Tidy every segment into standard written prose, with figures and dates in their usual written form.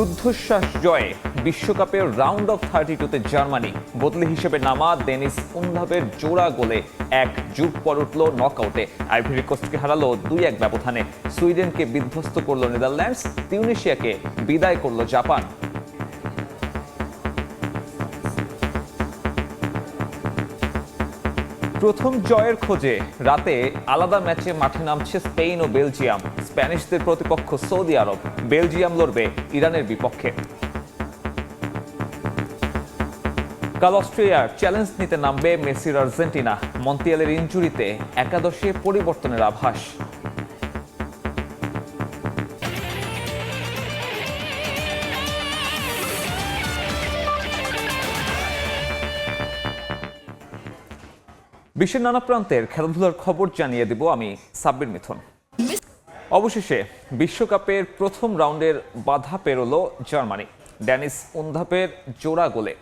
রুদ্ধশ্বাস জয়ে বিশ্বকাপের round of 32-তে Germany. বদলি হিসেবে নামা ডেনিস উনধাভের জোড়া গোলে এক যুগ পর উঠল নকআউটে। আইভরি কোস্টকে হারালো 2-1 ব্যবধানে। সুইডেনকে বিধ্বস্ত করল নেদারল্যান্ডস, তিউনিশিয়াকে বিদায় করল জাপান। প্রথম জয়ের খোঁজে রাতে আলাদা ম্যাচে মাঠে নামছে স্পেন ও বেলজিয়াম। স্প্যানিশদের প্রতিপক্ষ সৌদি আরব। বেলজিয়াম লড়বে ইরানের বিপক্ষে। কাল অস্ট্রেলিয়ার চ্যালেঞ্জ নিতে নামবে মেসির আর্জেন্টিনা। মন্তিয়ালের ইনজুরিতে একাদশে পরিবর্তনের আভাস। বিশ্বের নানা প্রান্তের খেলাধুলার খবর জানিয়ে দেব আমি সাব্বির মিথুন। অবশেষে বিশ্বকাপের প্রথম রাউন্ডের বাধা পেরোলো জার্মানি। ডেনিস উনধাভের জোড়া গোলে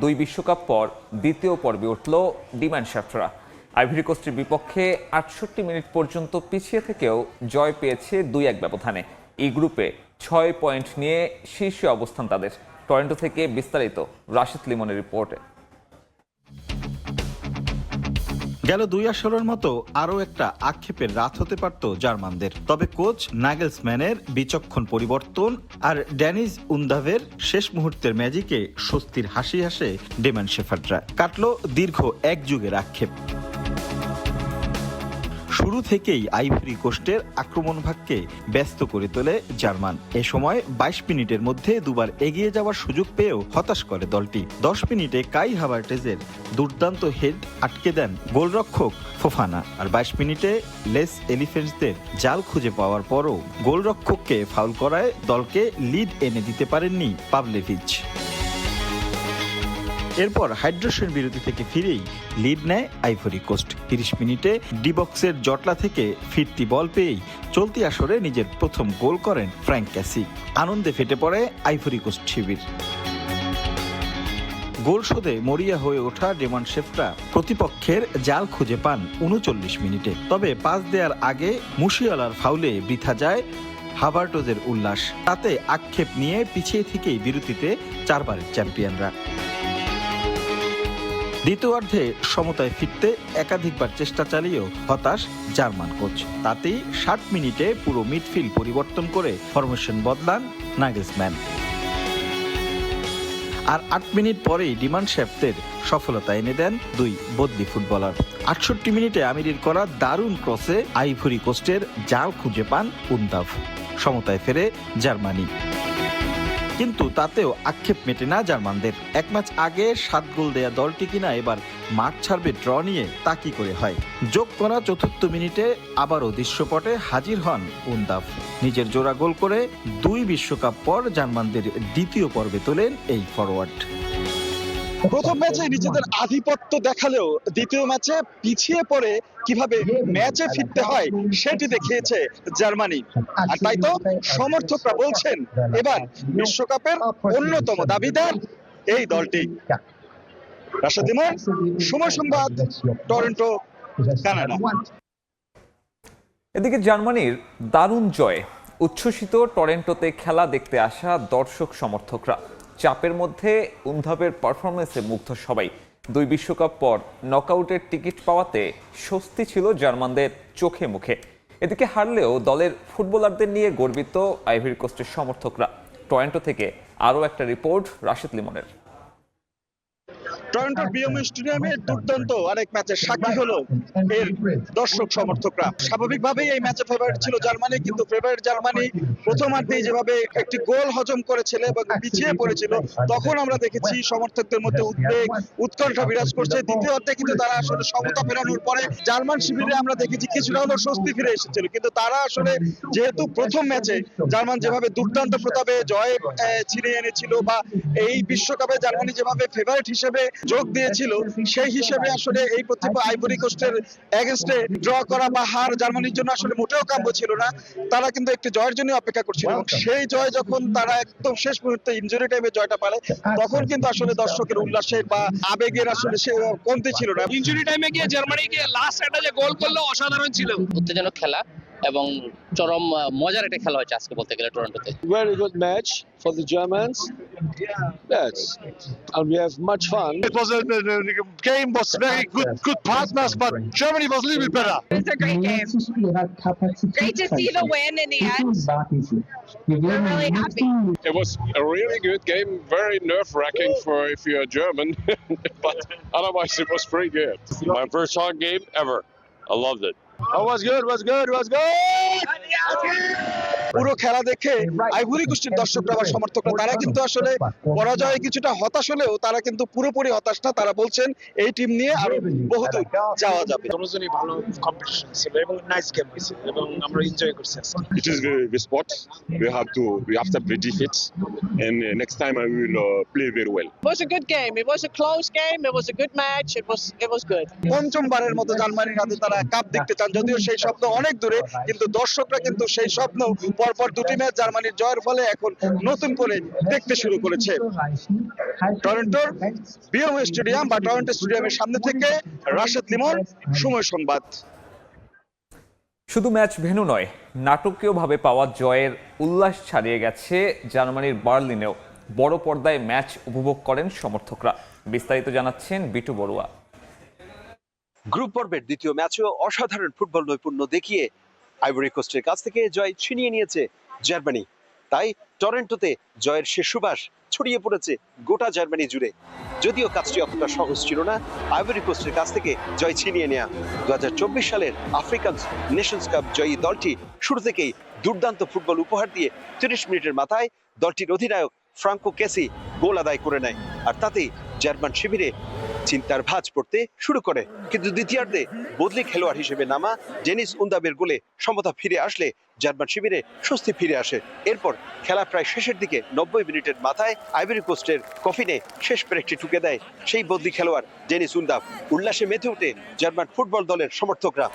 2 বিশ্বকাপ পর দ্বিতীয় পর্বে উঠল ডি ম্যানশাফটরা। আইভরি কোস্টের বিপক্ষে 68 মিনিট পর্যন্ত পিছিয়ে থেকেও জয় পেয়েছে 2-1 ব্যবধানে। এই গ্রুপে 6 পয়েন্ট নিয়ে শীর্ষে অবস্থান তাদের। টরন্টো থেকে বিস্তারিত রাশিদ লিমনের রিপোর্টে। গেল 2 আসরের মতো আরও একটা আক্ষেপের রাত হতে পারত জার্মানদের। তবে কোচ নাগেলসম্যানের বিচক্ষণ পরিবর্তন আর ড্যানিস উনধাভের শেষ মুহূর্তের ম্যাজিকে স্বস্তির হাসি হাসে ডি ম্যানশাফটরা। কাটল দীর্ঘ 1 যুগের আক্ষেপ। শুরু থেকেই আইভরি কোস্টের আক্রমণ ভাগকে ব্যস্ত করে তোলে জার্মান। এ সময় 22 মিনিটের মধ্যে দুবার এগিয়ে যাওয়ার সুযোগ পেয়েও হতাশ করে দলটি। 10 মিনিটে কাই হাভার্টেজের দুর্দান্ত হেড আটকে দেন গোলরক্ষক ফোফানা। আর 22 মিনিটে লেস এলিফেন্টসদের জাল খুঁজে পাওয়ার পরও গোলরক্ষককে ফাউল করায় দলকে লিড এনে দিতে পারেননি পাভলেভিচ। এরপর হাইড্রেশন বিরতি থেকে ফিরেই লিড নেয় আইভরি কোস্ট। 30 মিনিটে ডি বক্সের জটলা থেকে ফিরতি বল পেয়েই চলতি আসরে নিজের প্রথম গোল করেন ফ্র্যাঙ্ক ক্যাসি। আনন্দে ফেটে পড়ে আইভরি কোস্ট শিবির। গোল শোধে মরিয়া হয়ে ওঠা ডি ম্যানশাফটরা প্রতিপক্ষের জাল খুঁজে পান 39 মিনিটে। তবে পাস দেওয়ার আগে মুশিয়ালার ফাউলে বৃথা যায় হাভার্টেজের উল্লাস। তাতে আক্ষেপ নিয়ে পিছিয়ে থেকেই বিরতিতে 4 বারের চ্যাম্পিয়নরা। দ্বিতীয়ার্ধে সমতায় ফিরতে একাধিকবার চেষ্টা চালিয়েও হতাশ জার্মান কোচ। তাতেই 60 মিনিটে পুরো মিডফিল্ড পরিবর্তন করে ফরমেশন বদলান নাগেলসম্যান। আর 8 মিনিট পরেই ডি ম্যানশাফটের সফলতা এনে দেন 2 বদলি ফুটবলার। 68 মিনিটে আমিরির করা দারুণ ক্রসে আইভরি কোস্টের জাল খুঁজে পান উনধাভ। সমতায় ফেরে জার্মানি। কিন্তু তাতেও আক্ষেপ মেটে না জার্মানদের। 1 ম্যাচ আগে 7 গোল দেয়া দলটি কিনা এবার মাঠ ছাড়বে ড্র নিয়ে তা কি করে হয়। যোগ করা 4র্থ মিনিটে আবারও দৃশ্যপটে হাজির হন উনধাভ। নিজের জোড়া গোল করে 2 বিশ্বকাপ পর জার্মানদের দ্বিতীয় পর্বে তোলেন এই ফরওয়ার্ড। প্রথম ম্যাচে নিজেদের আধিপত্য দেখালেও দ্বিতীয় ম্যাচে পিছিয়ে পড়ে কিভাবে ম্যাচে ফিরতে হয় সেটি দেখিয়েছে জার্মানি। আর তাই তো সমর্থকরা বলছেন এবার বিশ্বকাপের অন্যতম দাবিদার এই দলটি। রাশিদ লিমন, সময় সংবাদ, টরন্টো, কানাডা। এদিকে জার্মানির দারুণ জয়ে উচ্ছ্বসিত টরন্টোতে খেলা দেখতে আসা দর্শক সমর্থকরা। চাপের মধ্যে উনধাভের পারফরমেন্সে মুগ্ধ সবাই। 2 বিশ্বকাপ পর নকআউটের টিকিট পাওয়াতে স্বস্তি ছিল জার্মানদের চোখে মুখে। এদিকে হারলেও দলের ফুটবলারদের নিয়ে গর্বিত আইভরি কোস্টের সমর্থকরা। টরন্টো থেকে আরও একটা রিপোর্ট রাশিদ লিমনের। টরন্টোর বিএমও স্টেডিয়ামে দুর্দান্ত অনেক ম্যাচের সাক্ষী হলো এর দর্শক সমর্থকরা। স্বাভাবিকভাবেই এই ম্যাচে ফেভারিট ছিল জার্মানি, কিন্তু ফেভারিট জার্মানি প্রথমার্ধেই যেভাবে একটি গোল হজম করেছিল এবং পিছিয়ে পড়েছিল, তখন আমরা দেখেছি সমর্থকদের মধ্যে উদ্বেগ, উৎকণ্ঠা বিরাজ করছে। দ্বিতীয়ার্ধে কিন্তু তারা আসলে সমতা ফেরানোর পরে জার্মান শিবিরে আমরা দেখেছি কিছুটা হলেও স্বস্তি ফিরে এসেছিল। কিন্তু তারা আসলে যেহেতু প্রথম ম্যাচে জার্মান যেভাবে দুর্দান্ত প্রতাপে জয় ছিনিয়ে এনেছিল, বা এই বিশ্বকাপে জার্মানি যেভাবে ফেভারিট হিসেবে যোগ দিয়েছিল, সেই হিসেবে আসলে এই প্রতিপক্ষ আইভরি কোস্টের এগেইনস্টে ড্র করা বা হার জার্মানির জন্য আসলে মোটেও কাম্য ছিল না। তারা কিন্তু একটি জয়ের জন্য অপেক্ষা করছিল এবং সেই জয় যখন তারা একদম শেষ মুহূর্তে ইনজুরি টাইমে জয়টা পারে, তখন কিন্তু আসলে দর্শকের উল্লাসের বা আবেগের আসলে সে কমতি ছিল না। ইনজুরি টাইমে গিয়ে জার্মানিকে লাস্ট একটা যে গোল করলো অসাধারণ ছিল। উত্তেজনক খেলা, এবং চরম মজার একটা খেলা হয়েছে আজকে বলতে গেলে টরন্টোতে। Very good match for the Germans. Yes, and we have much fun. It was the game was very good partners, but Germany was a little bit better. It's a great game. Great to see the win in the end. We're really happy. It was a really good game, very nerve-wracking for if you're German, but otherwise it was pretty good. My first hard game ever. I loved it. Oh, was good. পুরো খেলা দেখে ivory কোস্টের দর্শকরা বা সমর্থকরা তারা কিন্তু আসলে পরাজয়ে কিছুটা হতাশ হলেও তারা কিন্তু পুরোপুরি হতাশ না। তারা বলছেন এই টিম নিয়ে আরো বহুদূর যাওয়া যাবে। দুজনই ভালো কম্পিটিশন ছিল এবং নাইস গেম হয়েছে এবং আমরা এনজয় করছি আজকে। It is the sport. We have to play defense, and next time I will play very well. It was a good game. It was a close game. It was a good match. It was good. পঞ্চমবারের মতো জার্মানির হাতে তারা cup দেখতে চান, যদিও সেই স্বপ্ন অনেক দূরে, কিন্তু দর্শকরা কিন্তু সেই স্বপ্ন পরপর দুটি ম্যাচ জার্মানির জয়ের ফলে এখন নতুন করে দেখতে শুরু করেছে। টরন্টোর বিএমও স্টেডিয়াম বা টরন্টো স্টেডিয়ামের সামনে থেকে রাশেদ লিমন, সময় সংবাদ। শুধু ম্যাচ ভেন্যু নয়, নাটকীয়ভাবে পাওয়া জয়ের উল্লাস ছাড়িয়ে গেছে জার্মানির বার্লিনেও। বড় পর্দায় ম্যাচ উপভোগ করেন সমর্থকরা। বিস্তারিত জানাচ্ছেন বিটু বড়ুয়া। গ্রুপ পর্বের দ্বিতীয় ম্যাচেও অসাধারণ ফুটবল নৈপুণ্য দেখিয়ে আইভরি কোস্টের কাছ থেকে জয় ছিনিয়ে নিয়েছে জার্মানি। তাই টরন্টোতে জয়ের শেষ সুবাস ছড়িয়ে পড়েছে গোটা জার্মানি জুড়ে। যদিও কাজটি অতটা সহজ ছিল না আইভরি কোস্টের কাছ থেকে জয় ছিনিয়ে নেওয়া। 2024 সালের আফ্রিকান নেশনস কাপ জয়ী দলটি শুরু থেকেই দুর্দান্ত ফুটবল উপহার দিয়ে 30 মিনিটের মাথায় দলটির অধিনায়ক ফ্রাঙ্কো কেসি গোল আদায় করে নেয়, আর তাতেই জার্মান শিবিরে চিন্তার ভাঁজ পড়তে শুরু করে। কিন্তু দ্বিতীয়ার্ধে বদলি খেলোয়াড় হিসেবে নামা ডেনিস উন্দাবের গোলে সমতা ফিরে আসলে জার্মান শিবিরে স্বস্তি ফিরে আসে। এরপর খেলা প্রায় শেষের দিকে 90 মিনিটের মাথায় আইভরি কোস্টের কফিনে শেষ ব্রেকটি ঠুকে দেয় সেই বদলি খেলোয়াড় ডেনিস উন্দাব। উল্লাসে মেতে ওঠে জার্মান ফুটবল দলের সমর্থকরা।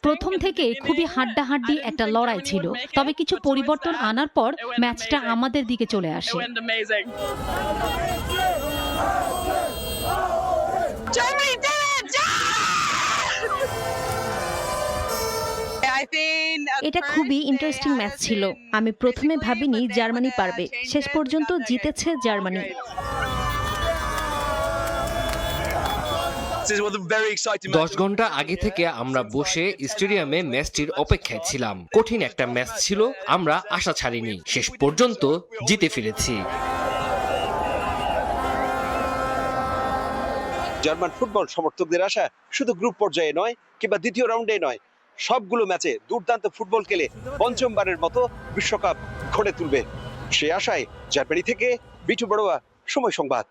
প্রথম থেকে খুবই হাড্ডাহাড্ডি একটা লড়াই ছিল, তবে কিছু পরিবর্তন আনার পর ম্যাচটা আমাদের দিকে চলে আসে। এটা খুবই ইন্টারেস্টিং ম্যাচ ছিল। আমি প্রথমে ভাবিনি জার্মানি পারবে, শেষ পর্যন্ত জিতেছে জার্মানি। 10 ঘন্টা আগে থেকে আমরা বসে স্টেডিয়ামে ম্যাচটির অপেক্ষায় ছিলাম। কঠিন একটা ম্যাচ ছিল, আমরা আশা ছাড়িনি, শেষ পর্যন্ত জিতে ফিরেছি। জার্মান ফুটবল সমর্থকদের আশা শুধু গ্রুপ পর্যায়ে নয় কিংবা দ্বিতীয় রাউন্ডে নয়, সবগুলো ম্যাচে দুর্দান্ত ফুটবল খেলে পঞ্চমবারের মতো বিশ্বকাপ গড়ে তুলবে। সে আশায় জার্মানি থেকে বিটু বড়ুয়া, সময় সংবাদ।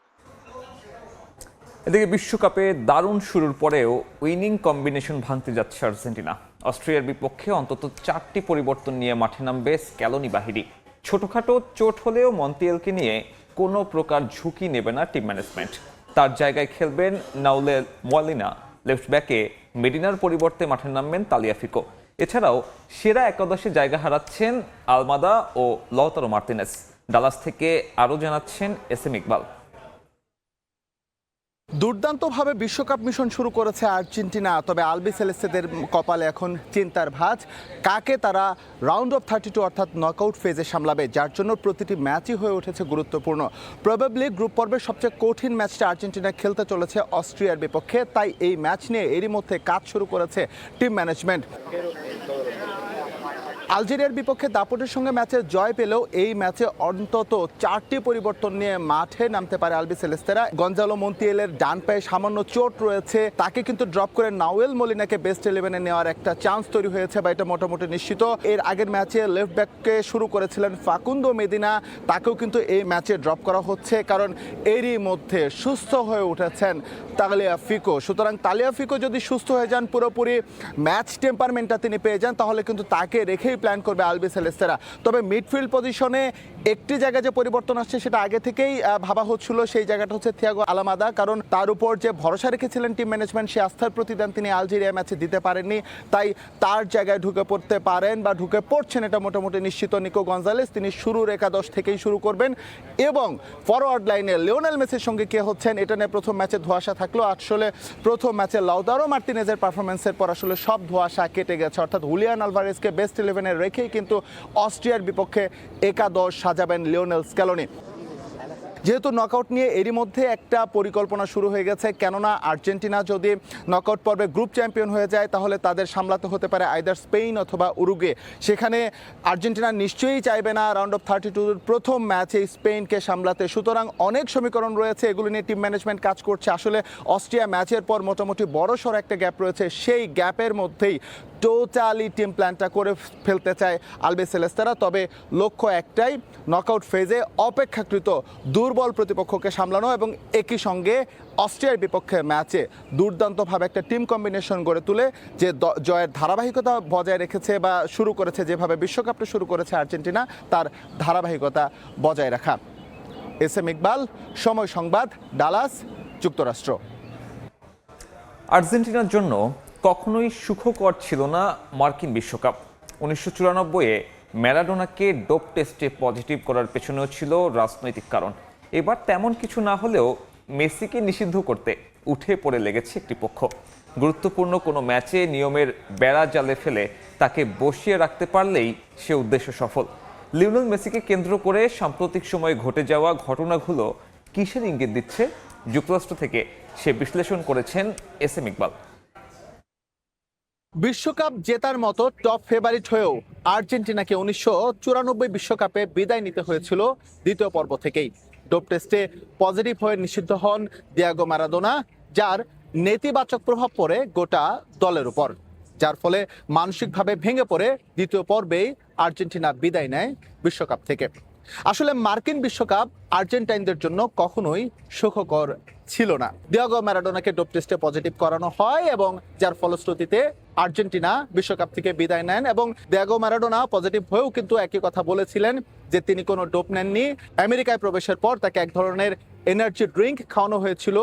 এদিকে বিশ্বকাপে দারুণ শুরুর পরেও উইনিং কম্বিনেশন ভাঙতে যাচ্ছে আর্জেন্টিনা। অস্ট্রিয়ার বিপক্ষে অন্তত 4টি পরিবর্তন নিয়ে মাঠে নামবে স্ক্যালোনি বাহিনী। ছোটখাটো চোট হলেও মন্টিয়েলকে নিয়ে কোনো প্রকার ঝুঁকি নেবে না টিম ম্যানেজমেন্ট। তার জায়গায় খেলবেন নাউলেল মলিনা, লেফট ব্যাকে মেডিনার পরিবর্তে মাঠে নামবেন তালিয়াফিকো। এছাড়াও সেরা একাদশে জায়গা হারাচ্ছেন আলমাদা ও লওতারো মার্টিনেজ। ডালাস থেকে আরও জানাচ্ছেন এস এম ইকবাল। দুর্দান্তভাবে বিশ্বকাপ মিশন শুরু করেছে আর্জেন্টিনা, তবে আলবি সেলেস্তেদের কপালে এখন চিন্তার ভাঁজ। কাকে তারা রাউন্ড অফ 32 অর্থাৎ নকআউট ফেজে সামলাবে, যার জন্য প্রতিটি ম্যাচই হয়ে উঠেছে গুরুত্বপূর্ণ। প্রবাবলি গ্রুপ পর্বের সবচেয়ে কঠিন ম্যাচটা আর্জেন্টিনা খেলতে চলেছে অস্ট্রিয়ার বিপক্ষে, তাই এই ম্যাচ নিয়ে এরই মধ্যে কাজ শুরু করেছে টিম ম্যানেজমেন্ট। আলজেরিয়ার বিপক্ষে দাপটের সঙ্গে ম্যাচে জয় পেলেও এই ম্যাচে অন্তত 4টি পরিবর্তন নিয়ে মাঠে নামতে পারে আলবি সেলেস্তেরা। গঞ্জালো মন্টিয়েলের ডান পায়ে সামান্য চোট রয়েছে, তাকে কিন্তু ড্রপ করে নাউয়েল মলিনাকে বেস্ট 11-এ নেওয়ার একটা চান্স তৈরি হয়েছে বা এটা মোটামুটি নিশ্চিত। এর আগের ম্যাচে লেফট ব্যাককে শুরু করেছিলেন ফাকুন্দো মেদিনা, তাকেও কিন্তু এই ম্যাচে ড্রপ করা হচ্ছে, কারণ এরই মধ্যে সুস্থ হয়ে উঠেছেন তালিয়াফিকো। সুতরাং তালিয়াফিকো যদি সুস্থ হয়ে যান, পুরোপুরি ম্যাচ টেম্পারমেন্টটা তিনি পেয়ে যান, তাহলে কিন্তু তাকে রেখেই প্ল্যান করবে আলবি সেলেস্তেরা। তবে মিডফিল্ড পজিশনে একটি জায়গায় যে পরিবর্তন আসছে সেটা আগে থেকেই ভাবা হচ্ছিল, সেই জায়গাটা হচ্ছে থিয়াগো আলামাদা, কারণ তার উপর যে ভরসা রেখেছিলেন টিম ম্যানেজমেন্ট সেই আস্থার প্রতিদান তিনি আলজেরিয়া ম্যাচে দিতে পারেননি, তাই তার জায়গায় ঢুকে পড়তে পারেন বা ঢুকে পড়ছেন এটা মোটামুটি নিশ্চিত নিকো গঞ্জালেস। তিনি শুরুর একাদশ থেকেই শুরু করবেন এবং ফরওয়ার্ড লাইনে লিওনেল মেসির সঙ্গে কে হচ্ছেন এটা নিয়ে প্রথম ম্যাচে ধোঁয়াশা থাকলো। আসলে প্রথম ম্যাচে লাউতারো মার্টিনেজের পারফরমেন্সের পর আসলে সব ধোঁয়াশা কেটে গেছে, অর্থাৎ হুলিয়ান আলভারেজকে বেস্ট 11-এ রেখেই কিন্তু অস্ট্রিয়ার বিপক্ষে একাদশ সাজাবেন লিওনেল স্ক্যালোনি। যেহেতু নকআউট নিয়ে এরই মধ্যে একটা পরিকল্পনা শুরু হয়ে গেছে, কেননা আর্জেন্টিনা যদি নকআউট পর্বে গ্রুপ চ্যাম্পিয়ন হয়ে যায় তাহলে তাদের সামলাতে হতে পারে আইদার স্পেন অথবা উরুগুয়ে। সেখানে আর্জেন্টিনা নিশ্চয়ই চাইবে না রাউন্ড অফ 32 প্রথম ম্যাচে স্পেনকে সামলাতে, সুতরাং অনেক সমীকরণ রয়েছে, এগুলো নিয়ে টিম ম্যানেজমেন্ট কাজ করছে। আসলে অস্ট্রিয়া ম্যাচের পর মোটামুটি বড়সড় একটা গ্যাপ রয়েছে, সেই গ্যাপের মধ্যেই টোটালি টিম প্ল্যানটা করে ফেলতে চায় আলবি সেলেস্তেরা। তবে লক্ষ্য একটাই, নকআউট ফেজে অপেক্ষাকৃত দুর্বল প্রতিপক্ষকে সামলানো এবং একই সঙ্গে অস্ট্রিয়ার বিপক্ষে ম্যাচে দুর্দান্তভাবে একটা টিম কম্বিনেশন গড়ে তুলে যে জয়ের ধারাবাহিকতা বজায় রেখেছে বা শুরু করেছে, যেভাবে বিশ্বকাপটা শুরু করেছে আর্জেন্টিনা, তার ধারাবাহিকতা বজায় রাখা। এস এম ইকবাল, সময় সংবাদ, ডালাস, যুক্তরাষ্ট্র। আর্জেন্টিনার জন্য কখনোই সুখকর ছিল না মার্কিন বিশ্বকাপ। 1994-এ ম্যারাডোনাকে ডোপ টেস্টে পজিটিভ করার পেছনেও ছিল রাজনৈতিক কারণ। এবার তেমন কিছু না হলেও মেসিকে নিষিদ্ধ করতে উঠে পড়ে লেগেছে একটি পক্ষ। গুরুত্বপূর্ণ কোনো ম্যাচে নিয়মের বেড়া জালে ফেলে তাকে বসিয়ে রাখতে পারলেই সে উদ্দেশ্য সফল। লিওনেল মেসিকে কেন্দ্র করে সাম্প্রতিক সময়ে ঘটে যাওয়া ঘটনাগুলো কিসের ইঙ্গিত দিচ্ছে, যুক্তরাষ্ট্র থেকে সে বিশ্লেষণ করেছেন এস এম ইকবাল। বিশ্বকাপ জেতার মতো টপ ফেভারিট হয়েও আর্জেন্টিনাকে 1994 বিশ্বকাপে বিদায় নিতে হয়েছিল দ্বিতীয় পর্ব থেকেই। ডোপ টেস্টে পজিটিভ হয়ে নিষিদ্ধ হন দিয়াগো ম্যারাডোনা, যার নেতিবাচক প্রভাব পড়ে গোটা দলের উপর, যার ফলে মানসিকভাবে ভেঙে পড়ে দ্বিতীয় পর্বেই আর্জেন্টিনা বিদায় নেয় বিশ্বকাপ থেকে। আসলে মার্কিন বিশ্বকাপ আর্জেন্টাইনদের জন্য কখনোই সুখকর ছিল না। দিয়াগো ম্যারাডোনাকে ডোপ টেস্টে পজিটিভ করানো হয় এবং যার ফলশ্রুতিতে আর্জেন্টিনা বিশ্বকাপ থেকে বিদায় নেন। এবং দিয়াগো ম্যারাডোনা পজিটিভ হয়েও কিন্তু একই কথা বলেছিলেন যে তিনি কোনো ডোপ নেননি। আমেরিকায় প্রবেশের পর তাকে এক ধরনের এনার্জি ড্রিঙ্ক খাওয়ানো হয়েছিল,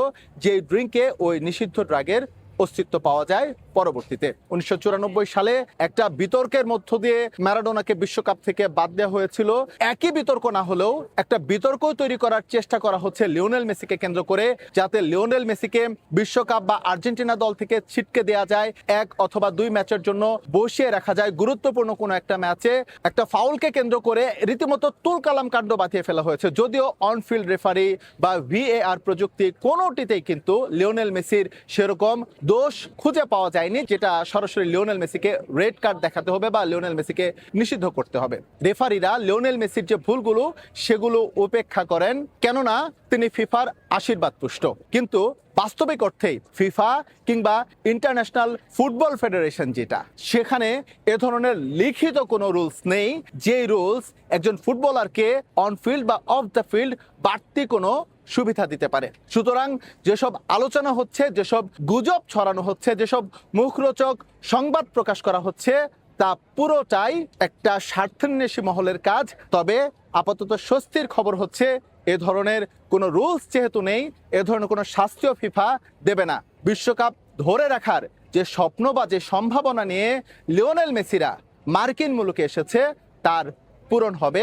যে ড্রিঙ্কে ওই নিষিদ্ধ ড্রাগের অস্তিত্ব পাওয়া যায় পরবর্তীতে। 1994 সালে একটা বিতর্কের মধ্য দিয়ে ম্যারাডোনাকে বিশ্বকাপ থেকে বাদ দেওয়া হয়েছিল। একই বিতর্ক না হলেও একটা বিতর্ক তৈরি করার চেষ্টা করা হচ্ছে লিওনেল মেসিকে কেন্দ্র করে, যাতে লিওনেল মেসিকে বিশ্বকাপ বা আর্জেন্টিনা দল থেকে ছিটকে দেওয়া যায়, 1 অথবা 2 ম্যাচের জন্য বসিয়ে রাখা যায়। গুরুত্বপূর্ণ কোনো একটা ম্যাচে একটা ফাউলকে কেন্দ্র করে রীতিমতো তুলকালাম কাণ্ড বাঁধিয়ে ফেলা হয়েছে, যদিও অনফিল্ড রেফারি বা VAR প্রযুক্তি কোনোটিতেই কিন্তু লিওনেল মেসির সেরকম দোষ খুঁজে পাওয়া যায়নি যেটা সরাসরি লিওনেল মেসিকে রেড কার্ড দেখাতে হবে বা লিওনেল মেসিকে নিষিদ্ধ করতে হবে। রেফারিরা লিওনেল মেসির যে ভুলগুলো সেগুলো উপেক্ষা করেন, কেননা তিনি ফিফার আশীর্বাদ পুষ্ট। কিন্তু বাস্তবিক অর্থেই ফিফা কিংবা ইন্টারন্যাশনাল ফুটবল ফেডারেশন যেটা, সেখানে এ ধরনের লিখিত কোনো রুলস নেই যে রুলস একজন ফুটবলারকে অন ফিল্ড বা অফ দ্য ফিল্ড বাড়তি কোনো সুবিধা দিতে পারে। সুতরাং যেসব আলোচনা হচ্ছে, যেসব গুজব ছড়ানো হচ্ছে, যেসব মুখরোচক সংবাদ প্রকাশ করা হচ্ছে, তা পুরোটাই একটা স্বার্থান্বেষী মহলের কাজ। তবে আপাতত স্বস্তির খবর হচ্ছে এ ধরনের কোনো রুলস যেহেতু নেই, এ ধরনের কোনো শাস্তিও ফিফা দেবে না। বিশ্বকাপ ধরে রাখার যে স্বপ্ন বা যে সম্ভাবনা নিয়ে লিওনেল মেসিরা মার্কিন মুলুকে এসেছে তার পূরণ হবে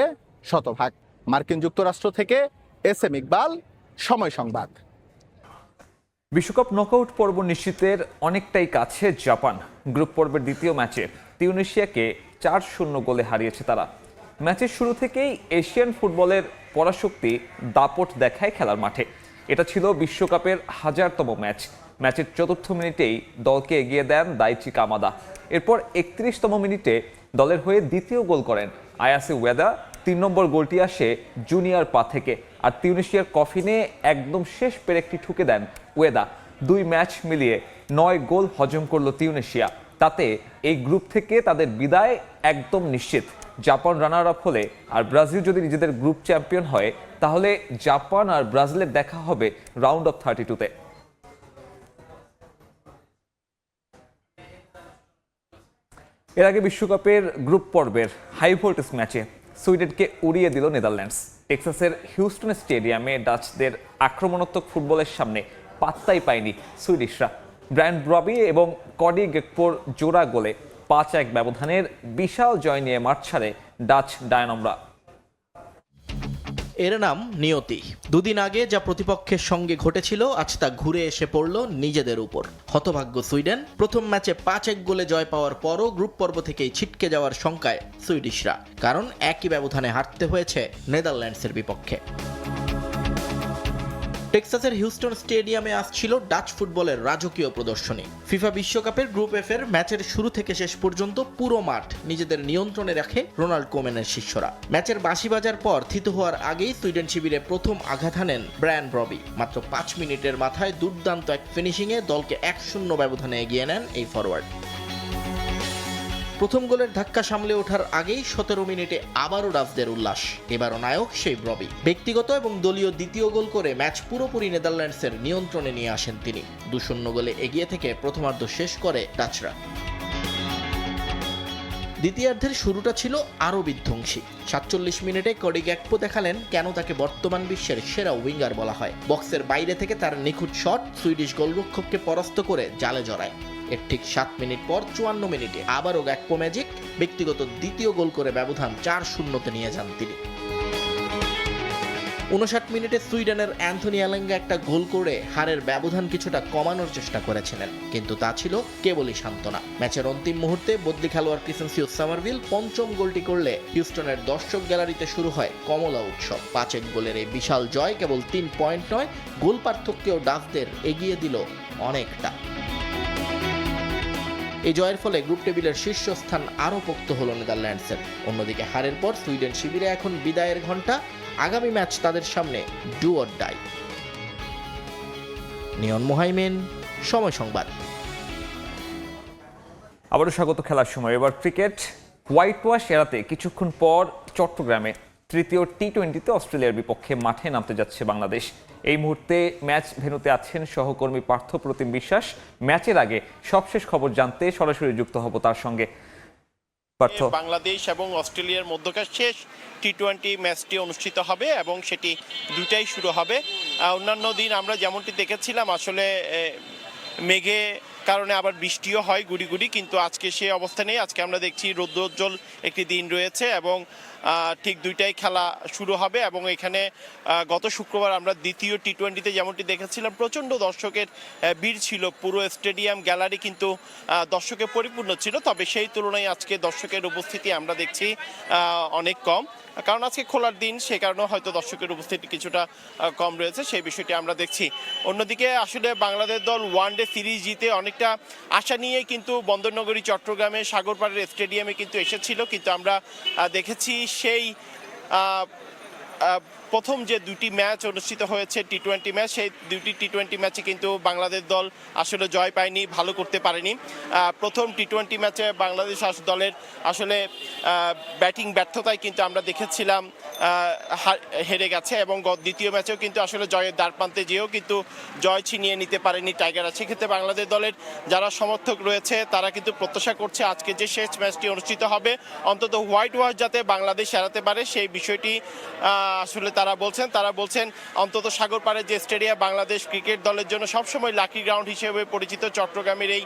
শতভাগ। মার্কিন যুক্তরাষ্ট্র থেকে এস এম ইকবাল, সময় সংবাদ। বিশ্বকাপ নকআউট পর্ব নিশ্চিতের অনেকটাই কাছে জাপান। গ্রুপ পর্বের দ্বিতীয় ম্যাচে তিউনিসিয়াকে 4-0 গোলে হারিয়েছে তারা। ম্যাচের শুরু থেকেই এশিয়ান ফুটবলের পরাশক্তি দাপট দেখায় খেলার মাঠে। এটা ছিল বিশ্বকাপের 1000তম ম্যাচ। ম্যাচের 4র্থ মিনিটেই দলকে এগিয়ে দেন দাইচি কামাদা। এরপর 31তম মিনিটে দলের হয়ে দ্বিতীয় গোল করেন আয়াসি ওয়েদা। 3 নম্বর গোলটি আসে জুনিয়র পা থেকে, আর তিউনিসিয়ার কফিনে একদম শেষ পেরেকটি ঠুকে দেন ওয়েদা। 2 ম্যাচ মিলিয়ে 9 গোল হজম করলো তিউনিসিয়া। তাতে এই গ্রুপ থেকে তাদের বিদায় একদম নিশ্চিত। জাপান রানার আপ হলে আর ব্রাজিল যদি নিজেদের গ্রুপ চ্যাম্পিয়ন হয়, তাহলে জাপান আর ব্রাজিলের দেখা হবে রাউন্ড অফ 32-তে। এর আগে বিশ্বকাপের গ্রুপ পর্বের হাই ভোল্টেজ ম্যাচে সুইডেনকে উড়িয়ে দিল নেদারল্যান্ডস। টেক্সাসের হিউস্টন স্টেডিয়ামে ডাচদের আক্রমণাত্মক ফুটবলের সামনে পাত্তাই পায়নি সুইডিশরা। ব্রায়ান ব্রবি এবং কডি গেকপোর জোড়া গোলে 5-1 ব্যবধানের বিশাল জয় নিয়ে মাঠ ছাড়ে ডাচ ডায়নামরা। এর নাম নিয়তি। দুদিন আগে যা প্রতিপক্ষের সঙ্গে ঘটেছিল আজ তা ঘুরে এসে পড়ল নিজেদের উপর। হতভাগ্য সুইডেন প্রথম ম্যাচে 5-1 গোলে জয় পাওয়ার পরও গ্রুপ পর্ব থেকেই ছিটকে যাওয়ার শঙ্কায় সুইডিশরা, কারণ একই ব্যবধানে হারতে হয়েছে নেদারল্যান্ডসের বিপক্ষে। টেক্সাসের হিউস্টন স্টেডিয়ামে আসছিল ডাচ ফুটবলের রাজকীয় প্রদর্শনী। ফিফা বিশ্বকাপের গ্রুপ এফ এর ম্যাচের শুরু থেকে শেষ পর্যন্ত পুরো মাঠ নিজেদের নিয়ন্ত্রণে রাখে রোনাল্ড কোমেনের শিষ্যরা। ম্যাচের বাঁশি বাজার পর থিত হওয়ার আগেই সুইডেন শিবিরে প্রথম আঘাত হানেন ব্রায়ান ব্রবি। মাত্র 5 মিনিটের মাথায় দুর্দান্ত এক ফিনিশিংয়ে দলকে 1-0 ব্যবধানে এগিয়ে নেন এই ফরওয়ার্ড। প্রথম গোলের ধাক্কা সামলে ওঠার আগেই 17 মিনিটে আবারও ডাচদের উল্লাস। এবারও নায়ক সেই ব্রবি। ব্যক্তিগত এবং দলীয় দ্বিতীয় গোল করে ম্যাচ পুরোপুরি নেদারল্যান্ডসের নিয়ন্ত্রণে নিয়ে আসেন তিনি। 2-0 গোলে এগিয়ে থেকে প্রথমার্ধ শেষ করে ডাচরা। দ্বিতীয়ার্ধের শুরুটা ছিল আরও বিধ্বংসী। 47 মিনিটে কডি গ্যাকপো দেখালেন কেন তাকে বর্তমান বিশ্বের সেরা উইঙ্গার বলা হয়। বক্সের বাইরে থেকে তার নিখুঁত শট সুইডিশ গোলরক্ষককে পরাস্ত করে জালে জড়ায়। এর ঠিক 7 মিনিট পর 54 মিনিটে আবারও গ্যাকপো ম্যাজিক, ব্যক্তিগত দ্বিতীয় গোল করে ব্যবধান 4-0-তে নিয়ে যান তিনি। 59 মিনিটে সুইডেনের অ্যান্থনি অ্যালেঙ্গা একটা গোল করে হারের ব্যবধান কিছুটা কমানোর চেষ্টা করেছিলেন, কিন্তু তা ছিল কেবলই সান্ত্বনা। ম্যাচের অন্তিম মুহূর্তে বদলি খেলোয়াড় ক্রিসেন্সিও সামারভিল পঞ্চম গোলটি করলে হিউস্টনের দর্শক গ্যালারিতে শুরু হয় কমলা উৎসব। 5-1 গোলের এই বিশাল জয় কেবল 3 পয়েন্ট নয়, গোল পার্থক্যেও ডাচদের এগিয়ে দিল অনেকটা। এই জয়ের ফলে গ্রুপ টেবিলের শীর্ষস্থান আরও পোক্ত হল নেদারল্যান্ডসের। অন্যদিকে হারের পর সুইডেন শিবিরে এখন বিদায়ের ঘণ্টা। আগামী ম্যাচ তাদের সামনে ডু অর ডাই। নিয়ন মোহাইমেন, সময় সংবাদ। আবারও স্বাগত খেলার সময়। এবার ক্রিকেট। হোয়াইট ওয়াশ এড়াতে কিছুক্ষণ পর চট্টগ্রামে তৃতীয় টি-20তে অস্ট্রেলিয়ার বিপক্ষে মাঠে নামতে যাচ্ছে বাংলাদেশ। এই মুহূর্তে ম্যাচ ভেন্যুতে আছেন সহকর্মী পার্থ প্রতিম বিশ্বাস। ম্যাচের আগে সবশেষ খবর জানতে সরাসরি যুক্ত হব তার সঙ্গে। পার্থ, বাংলাদেশ এবং অস্ট্রেলিয়ার মধ্যকার শেষ টি-20 ম্যাচটি অনুষ্ঠিত হবে এবং সেটি দুটাই শুরু হবে। অন্যান্য দিন আমরা যেমনটি দেখেছিলাম আসলে মেঘে কারণে আবার বৃষ্টিও হয় গুড়ি গুড়ি, কিন্তু আজকে সে অবস্থা নেই। আজকে আমরা দেখছি রৌদ্রোজ্জ্বল একটি দিন রয়েছে এবং ঠিক দুইটাই খেলা শুরু হবে। এবং এখানে গত শুক্রবার আমরা দ্বিতীয় টি-20তে যেমনটি দেখেছিলাম প্রচণ্ড দর্শকের ভিড় ছিল, পুরো স্টেডিয়াম গ্যালারি কিন্তু দর্শকে পরিপূর্ণ ছিল। তবে সেই তুলনায় আজকে দর্শকের উপস্থিতি আমরা দেখছি অনেক কম, কারণ আজকে খোলার দিন, সে কারণেও হয়তো দর্শকের উপস্থিতি কিছুটা কম রয়েছে, সেই বিষয়টি আমরা দেখছি। অন্যদিকে আসলে বাংলাদেশ দল ওয়ানডে সিরিজ জিতে অনেকটা আশা নিয়ে কিন্তু বন্দরনগরী চট্টগ্রামে সাগরপাড়ের স্টেডিয়ামে কিন্তু এসেছিল, কিন্তু আমরা দেখেছি সেই প্রথম যে দুটি ম্যাচ অনুষ্ঠিত হয়েছে টি-20 ম্যাচ, সেই দুটি টি-20 ম্যাচে কিন্তু বাংলাদেশ দল আসলে জয় পায়নি, ভালো করতে পারেনি। প্রথম টি-20 ম্যাচে বাংলাদেশ দলের আসলে ব্যাটিং ব্যর্থতায় কিন্তু আমরা দেখেছিলাম হেরে গেছে, এবং দ্বিতীয় ম্যাচেও কিন্তু আসলে জয়ের দ্বারপ্রান্তে যেও কিন্তু জয় ছিনিয়ে নিতে পারেনি টাইগাররা। সেক্ষেত্রে বাংলাদেশ দলের যারা সমর্থক রয়েছে তারা কিন্তু প্রত্যাশা করছে আজকে যে শেষ ম্যাচটি অনুষ্ঠিত হবে অন্তত হোয়াইট ওয়াশ যাতে বাংলাদেশ এড়াতে পারে, সেই বিষয়টি আসলে তারা বলছেন অন্তত সাগরপাড়ের যে স্টেডিয়াম বাংলাদেশ ক্রিকেট দলের জন্য সবসময় লাকি গ্রাউন্ড হিসেবে পরিচিত চট্টগ্রামের এই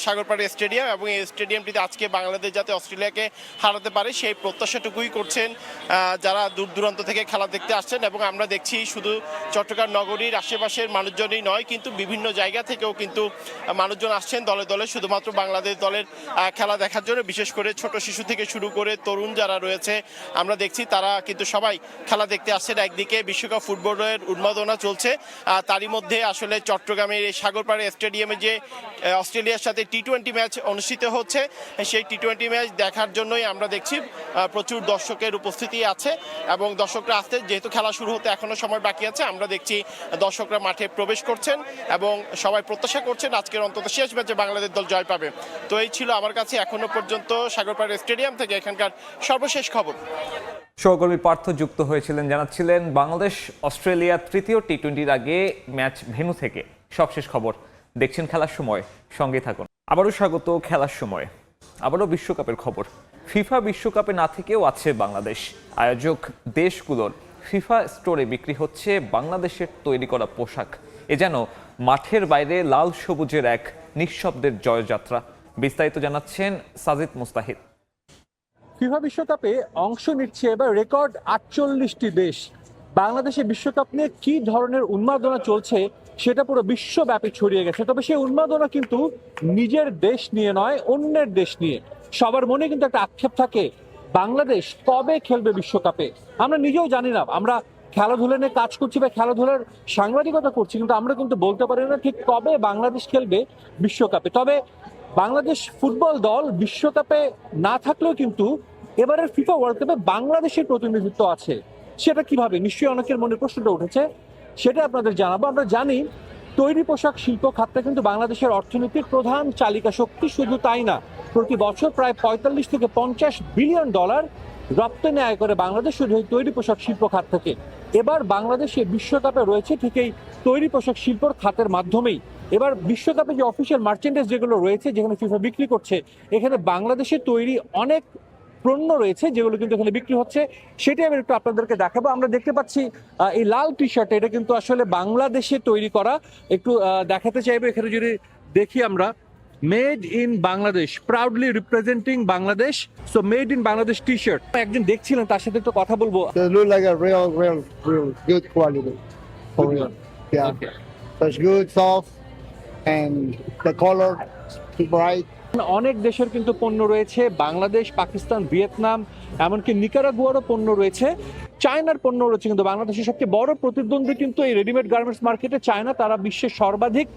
সাগরপাড়ের স্টেডিয়াম, এবং এই স্টেডিয়ামটিতে আজকে বাংলাদেশ যাতে অস্ট্রেলিয়াকে হারাতে পারে সেই প্রত্যাশাটুকুই করছেন যারা দূর দূরান্ত থেকে খেলা দেখতে আসছেন। এবং আমরা দেখছি শুধু চট্টগ্রাম নগরীর আশেপাশের মানুষজনই নয়, কিন্তু বিভিন্ন জায়গা থেকেও কিন্তু মানুষজন আসছেন দলে দলে শুধুমাত্র বাংলাদেশ দলের খেলা দেখার জন্য। বিশেষ করে ছোট শিশু থেকে শুরু করে তরুণ যারা রয়েছে আমরা দেখছি তারা কিন্তু সবাই খেলা দেখতে আসছেন। একদিকে বিশ্বকাপ ফুটবলের উন্মাদনা চলছে, তারই মধ্যে আসলে চট্টগ্রামের এই সাগরপাড়া স্টেডিয়ামে যে অস্ট্রেলিয়ার সাথে টি-20 ম্যাচ অনুষ্ঠিত হচ্ছে সেই টি-20 ম্যাচ দেখার জন্যই আমরা দেখছি প্রচুর দর্শকের উপস্থিতি আছে, এবং দর্শকরা আসতে যেহেতু খেলা শুরু হতে এখনো সময় বাকি আছে আমরা দেখছি দর্শকরা মাঠে প্রবেশ করছেন এবং সবাই প্রত্যাশা করছেন আজকের অন্তত শেষ ম্যাচে বাংলাদেশ দল জয় পাবে। তো এই ছিল আমার কাছে এখনো পর্যন্ত সাগরপাড়া স্টেডিয়াম থেকে এখানকার সর্বশেষ খবর। সহকর্মী পার্থ যুক্ত হয়েছিলেন, জানাচ্ছিলেন বাংলাদেশ অস্ট্রেলিয়া তৃতীয় টি-20-র আগে ম্যাচ ভেন্যু থেকে সবশেষ খবর। দেখছেন খেলার সময়, সঙ্গে থাকুন। আবারও স্বাগত খেলার সময়। আবারও বিশ্বকাপের খবর। ফিফা বিশ্বকাপে না থেকেও আছে বাংলাদেশ। আয়োজক দেশগুলোর ফিফা স্টোরে বিক্রি হচ্ছে বাংলাদেশের তৈরি করা পোশাক। এ যেন মাঠের বাইরে লাল সবুজের এক নিঃশব্দের জয়যাত্রা। বিস্তারিত জানাচ্ছেন সাজিদ মুস্তাহিদ। ফিফা বিশ্বকাপে অংশ নিচ্ছে এবার রেকর্ড 48টি দেশ। বাংলাদেশে বিশ্বকাপ নিয়ে কি ধরনের উন্মাদনা চলছে সেটা পুরো বিশ্বব্যাপী ছড়িয়ে গেছে। তবে সেই উন্মাদনা কিন্তু নিজের দেশ নিয়ে নয়, অন্যের দেশ নিয়ে। সবার মনে কিন্তু একটা আক্ষেপ থাকে, বাংলাদেশ কবে খেলবে বিশ্বকাপে। আমরা নিজেও জানি না, আমরা খেলাধুলা নিয়ে কাজ করছি বা খেলাধুলার সাংবাদিকতা করছি, কিন্তু আমরা কিন্তু বলতে পারি না ঠিক কবে বাংলাদেশ খেলবে বিশ্বকাপে। তবে বাংলাদেশ ফুটবল দল বিশ্বকাপে না থাকলেও কিন্তু এবারের ফিফা ওয়ার্ল্ড কাপে বাংলাদেশের প্রতিনিধিত্ব আছে। সেটা কিভাবে, নিশ্চয়ই অনেকের মনে প্রশ্নটা উঠেছে, সেটা আপনাদের জানাবো। আমরা জানি তৈরি পোশাক শিল্প খাতটা কিন্তু বাংলাদেশের অর্থনীতির প্রধান চালিকা শক্তি। শুধু তাই না, প্রতি বছর প্রায় 45 থেকে 50 বিলিয়ন ডলার রপ্তানি আয় করে বাংলাদেশ শুধু এই তৈরি পোশাক শিল্প খাত থেকে। এবার বাংলাদেশে বিশ্বকাপে রয়েছে ঠিক এই তৈরি পোশাক শিল্পর খাতের মাধ্যমেই। এবার বিশ্বকাপে যে অফিসিয়াল মার্চেন্ডেজ যেগুলো রয়েছে, যেখানে ফিফা বিক্রি করছে, এখানে বাংলাদেশের তৈরি অনেক পণ্য রয়েছে যেগুলো কিন্তু এখানে বিক্রি হচ্ছে। সেটাই আমি একটু আপনাদেরকে দেখাবো। আমরা দেখতে পাচ্ছি এই লাল টি শার্ট, এটা কিন্তু আসলে বাংলাদেশে তৈরি করা। একটু দেখাতে চাইবো, এখানে যদি দেখি আমরা, made in Bangladesh, proudly representing Bangladesh. So made in Bangladesh T shirt. একজন দেখছিলেন, তার সাথে একটু কথা বলবো। look like a real good quality. For real. Yeah. Okay. So it's good, soft, and the color is bright. অনেক দেশের কিন্তু পণ্য রয়েছে, বাংলাদেশ, পাকিস্তান, ভিয়েতনাম, এমনকি নিকারাগুয়ারও পণ্য রয়েছে, চায়নার পণ্য রয়েছে। কিন্তু বাংলাদেশের সবচেয়ে বড় প্রতিদ্বন্দ্বী কিন্তু এই রেডিমেড গার্মেন্টস মার্কেটে চায়না। তারা বিশ্বের সর্বাধিক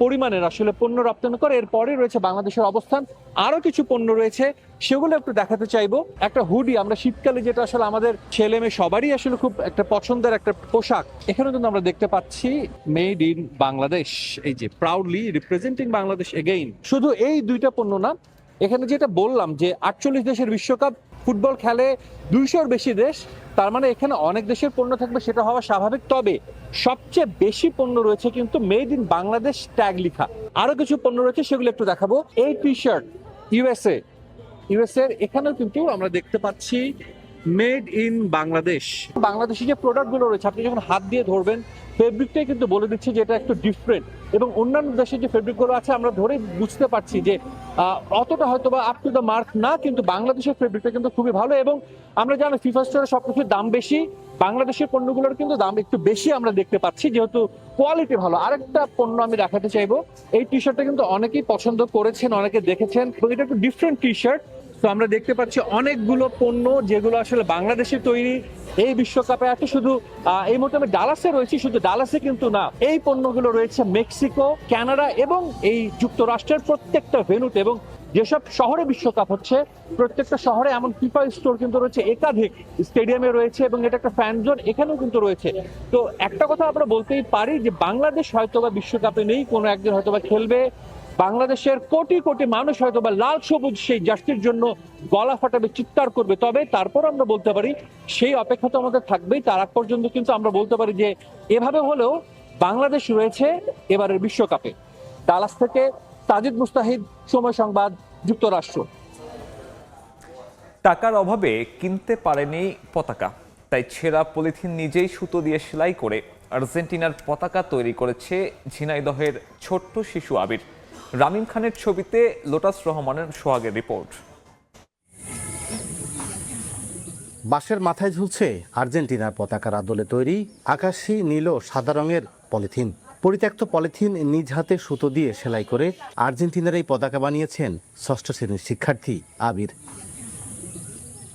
পরিমাণের আসলে পণ্য রপ্তানি করে। এরপরে রয়েছে বাংলাদেশের অবস্থান। আরো কিছু পণ্য রয়েছে, সেগুলো একটু দেখাতে চাইবো। একটা হুডি, আমরা শীতকালে যেটা আসলে আমাদের ছেলে মেয়ে সবারই আসলে খুব একটা পছন্দের একটা পোশাক, এখানে কিন্তু আমরা দেখতে পাচ্ছি মেড ইন বাংলাদেশ। এই যে প্রাউডলি রিপ্রেজেন্টিং বাংলাদেশ এগেইন। শুধু এই দুইটা পণ্য না, এখানে যেটা বললাম যে 48 দেশের বিশ্বকাপ ফুটবল খেলে 200-র বেশি দেশ, তার মানে এখানে অনেক দেশের পণ্য থাকবে, সেটা হওয়া স্বাভাবিক। তবে সবচেয়ে বেশি পণ্য রয়েছে কিন্তু মেড ইন বাংলাদেশ ট্যাগ লেখা। আরো কিছু পণ্য রয়েছে, সেগুলো একটু দেখাবো। এই টি শার্ট ইউএসএ এর, এখানেও কিন্তু আমরা দেখতে পাচ্ছি মেড ইন বাংলাদেশ। বাংলাদেশি যে প্রোডাক্ট গুলো রয়েছে, আপনি যখন হাত দিয়ে ধরবেন, ফেব্রিকটাই কিন্তু বলে দিচ্ছে যে এটা একটু ডিফারেন্ট। এবং অন্যান্য দেশের যে ফেব্রিক গুলো আছে, আমরা ধরে বুঝতে পারছি যে অতটা হয়তো বা আপ টু দ্য মার্ক না, কিন্তু বাংলাদেশের ফেব্রিকটা কিন্তু খুবই ভালো। এবং আমরা জানি ফিফা স্টোরে সবকিছুর দাম বেশি, বাংলাদেশের পণ্যগুলোর কিন্তু দাম একটু বেশি আমরা দেখতে পাচ্ছি, যেহেতু কোয়ালিটি ভালো। আরেকটা পণ্য আমি দেখাতে চাইবো। এই টি শার্টটা কিন্তু অনেকেই পছন্দ করেছেন, অনেকে দেখেছেন, এবং এটা একটু ডিফারেন্ট টি শার্ট। তো আমরা দেখতে পাচ্ছি অনেকগুলো পণ্য যেগুলো আসলে বাংলাদেশে তৈরি এই বিশ্বকাপে আছে। শুধু এই মুহূর্তে আমি ডালাসে রয়েছি, শুধু ডালাসে কিন্তু না, এই পণ্যগুলো রয়েছে মেক্সিকো, কানাডা এবং এই যুক্তরাষ্ট্রের প্রত্যেকটা ভেন্যুতে। এবং যেসব শহরে বিশ্বকাপ হচ্ছে, প্রত্যেকটা শহরে এমন ফিফা স্টোর কিন্তু রয়েছে, একাধিক স্টেডিয়ামে রয়েছে, এবং এটা একটা ফ্যান জোন এখানেও কিন্তু রয়েছে। তো একটা কথা আমরা বলতেই পারি যে বাংলাদেশ হয়তোবা বিশ্বকাপে নেই, কোনো একদিন হয়তোবা খেলবে। বাংলাদেশের কোটি কোটি মানুষ হয়তোবা লাল সবুজ সেই জার্সির জন্য গলা ফাটাবে, চিৎকার করবে। তবে তারপর আমরা বলতে পারি সেই অপেক্ষা তো আমাদের থাকবেই। তার আগ পর্যন্ত কিন্তু আমরা বলতে পারি যে এভাবে হলেও বাংলাদেশ রয়েছে এবারের বিশ্বকাপে। ডালাস থেকে সাজিদ মুস্তাহিদ, সময় সংবাদ, যুক্তরাষ্ট্র। টাকার অভাবে কিনতে পারেনি পতাকা, তাই ছেঁড়া পলিথিন নিজেই সুতো দিয়ে সেলাই করে আর্জেন্টিনার পতাকা তৈরি করেছে ঝিনাইদহের ছোট্ট শিশু আবির। রামিম খানের ছবিতে লোটাস রহমানের সোহাগের রিপোর্ট। বাঁশের মাথায় ঝুলছে আর্জেন্টিনার পতাকার আদলে তৈরি আকাশি, নীল ও সাদা রঙের পলিথিন। পরিত্যক্ত পলিথিন নিজ হাতে সুতো দিয়ে সেলাই করে আর্জেন্টিনার এই পতাকা বানিয়েছেন 6ষ্ঠ শ্রেণীর শিক্ষার্থী আবির।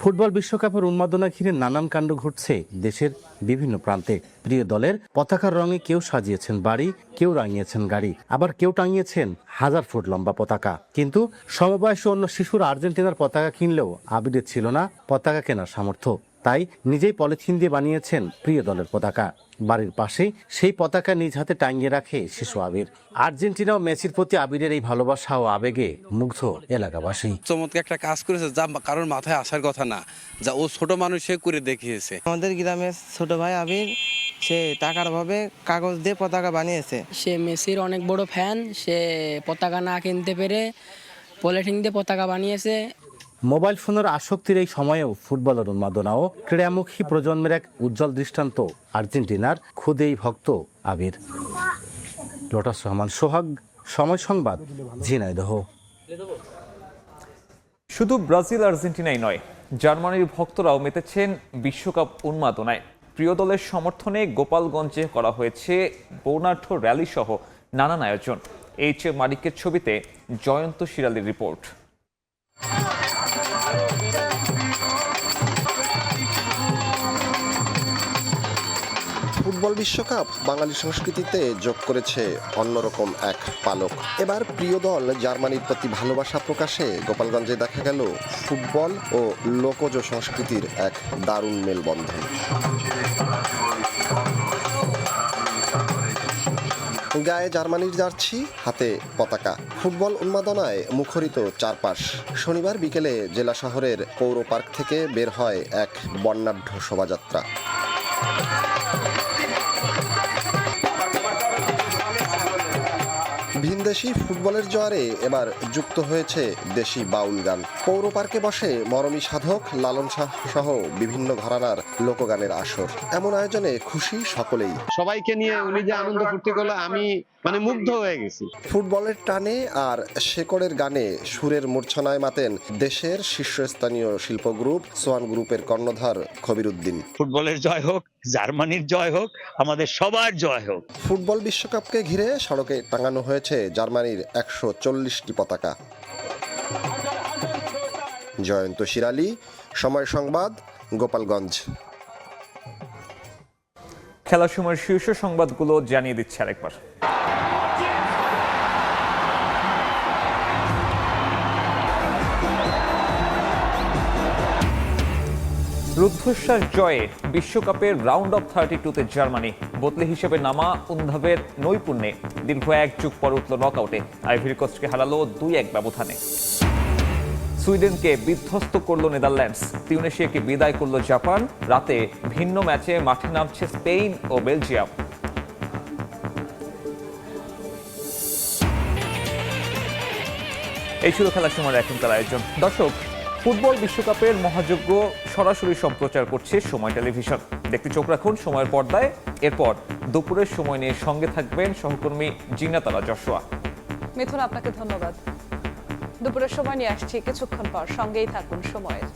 ফুটবল বিশ্বকাপের উন্মাদনা ঘিরে নানান কাণ্ড ঘটছে দেশের বিভিন্ন প্রান্তে। প্রিয় দলের পতাকার রঙে কেউ সাজিয়েছেন বাড়ি, কেউ রাঙিয়েছেন গাড়ি, আবার কেউ টাঙিয়েছেন 1000 ফুট লম্বা পতাকা। কিন্তু সমবয়সী অন্য শিশুরা আর্জেন্টিনার পতাকা কিনলেও আবিরের ছিল না পতাকা কেনার সামর্থ্য। তাই নিজেই পলিথিন দিয়ে বানিয়েছেন প্রিয় দলের পতাকা। বাড়ির পাশেই সেই পতাকা নিজ হাতে টাঙিয়ে রাখে শিশু আবির। আর্জেন্টিনা ও মেসির প্রতি আবিরের এই ভালোবাসা ও আবেগে মুগ্ধ এলাকাবাসী। চমৎকার একটা কাজ করেছে, যা কারোর মাথায় আসার কথা না, যা ও ছোট মানুষে করে দেখিয়েছে। আমাদের গ্রামের ছোট ভাই আবির, সে টাকার অভাবে কাগজ দিয়ে পতাকা বানিয়েছে। সে মেসির অনেক বড় ফ্যান, সে পতাকা না কিনতে পেরে পলিথিন দিয়ে পতাকা বানিয়েছে। মোবাইল ফোনের আসক্তির এই সময়েও ফুটবলের উন্মাদনা ও ক্রীড়ামুখী প্রজন্মের এক উজ্জ্বল দৃষ্টান্ত আর্জেন্টিনার খুদেই ভক্ত আবির। লোটাস রহমান সোহাগ, সময় সংবাদ, ঝিনাইদহ। শুধু ব্রাজিল আর্জেন্টিনাই নয়, জার্মানির ভক্তরাও মেতেছেন বিশ্বকাপ উন্মাদনায়। প্রিয় দলের সমর্থনে গোপালগঞ্জে করা হয়েছে বর্ণাঢ্য র্যালি সহ নানান আয়োজন। এইচ এ মালিকের ছবিতে জয়ন্ত শিরালির রিপোর্ট। ফুটবল বিশ্বকাপ বাঙালি সংস্কৃতিতে যোগ করেছে অন্যরকম এক পালক। এবার প্রিয় দল জার্মানির প্রতি ভালোবাসা প্রকাশে গোপালগঞ্জে দেখা গেল ফুটবল ও লোকজ সংস্কৃতির এক দারুণ মেলবন্ধন। গায়ে জার্মানির জার্সি, হাতে পতাকা, ফুটবল উন্মাদনায় মুখরিত চারপাশ। শনিবার বিকেলে জেলা শহরের পৌর পার্ক থেকে বের হয় এক বর্ণাঢ্য শোভাযাত্রা। ভিনদেশি ফুটবলের জোয়ারে এবার যুক্ত হয়েছে দেশি বাউল গান। পৌর পার্কে বসে মরমী সাধক, লালন শাহ সহ বিভিন্ন ঘরানার লোকগানের আসর। এমন আয়োজনে খুশি সকলেই। সবাইকে নিয়ে উনি যে আনন্দ ফুর্তি করলো, আমি মুগ্ধ হয়ে গেছি। ফুটবলের টানে আর শেকড়ের গানে সুরের মূর্ছনায় মাতেন দেশের শীর্ষস্থানীয় শিল্প গ্রুপ সোয়ান গ্রুপের কর্ণধার খবির উদ্দিন। ফুটবলের জয় হোক, জার্মানির জয় হোক, আমাদের সবার জয় হোক। ফুটবল বিশ্বকাপকে ঘিরে সড়কে টাঙানো হয়েছে জার্মানির 140টি পতাকা। জয়ন্ত শিরালি, সময় সংবাদ, গোপালগঞ্জ। খেলার সময়ের শীর্ষ সংবাদগুলো জানিয়ে দিচ্ছে আরেকবার। রুদ্ধশ্বাস জয়ে বিশ্বকাপের রাউন্ড অফ 32-তে জার্মানি। বদলি হিসেবে নামা উন্ধাবের নৈপুণ্যে দীর্ঘ 1 যুগ পর উঠল নকআউটে। আইভরি কোস্টকে হারালো 2-1 ব্যবধানে। সুইডেনকে বিধ্বস্ত করল নেদারল্যান্ডস। তিউনেশিয়াকে বিদায় করল জাপান। রাতে ভিন্ন ম্যাচে মাঠে নামছে স্পেন ও বেলজিয়াম। এই ছিল খেলার সময়ের এখনকার আয়োজন। দর্শক, ফুটবল বিশ্বকাপের মহাযজ্ঞ সরাসরি সম্প্রচার করছে সময় টেলিভিশন। দেখতে চোখ রাখুন সময়ের পর্দায়। এরপর দুপুরের সময় নিয়ে সঙ্গে থাকবেন সহকর্মী জিনাতারা জশোয়া। মিথুন, আপনাকে ধন্যবাদ। দুপুরের সময় নিয়ে আসছি কিছুক্ষণ পর, সঙ্গেই থাকুন সময়ের।